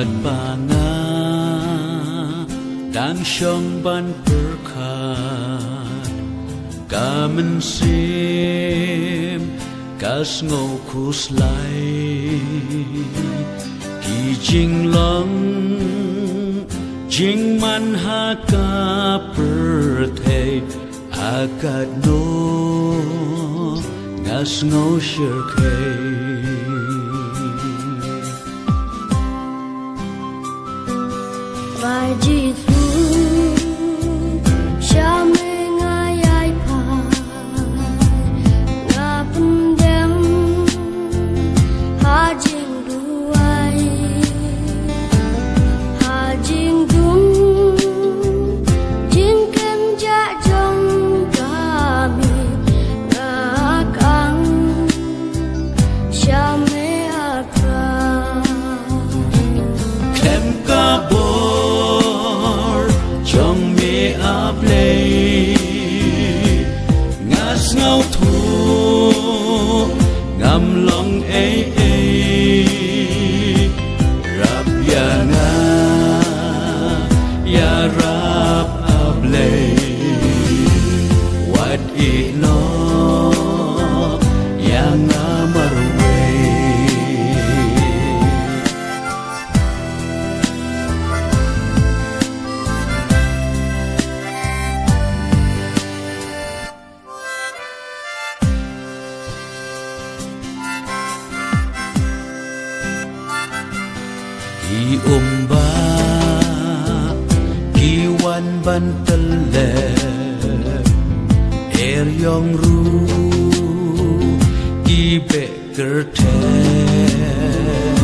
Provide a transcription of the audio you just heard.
at banga dang shong ban perkat kamen sim kas ngô kus lai ki jing long jing man ha ka per thei akat no ngas ngô shir kei Vai ji thu sha me nga yai pa nga pun dem ha jing du ai ha jing dum jing kem ja jong ga mi nga kang sha me a pra kem ka bo trong mi áp lê ngát ngao thu ngắm lòng ấy rap ya nga ya rap áp lê wat I no ya nga marwe Ki umba ki wan ban tele yong ru ki be ker the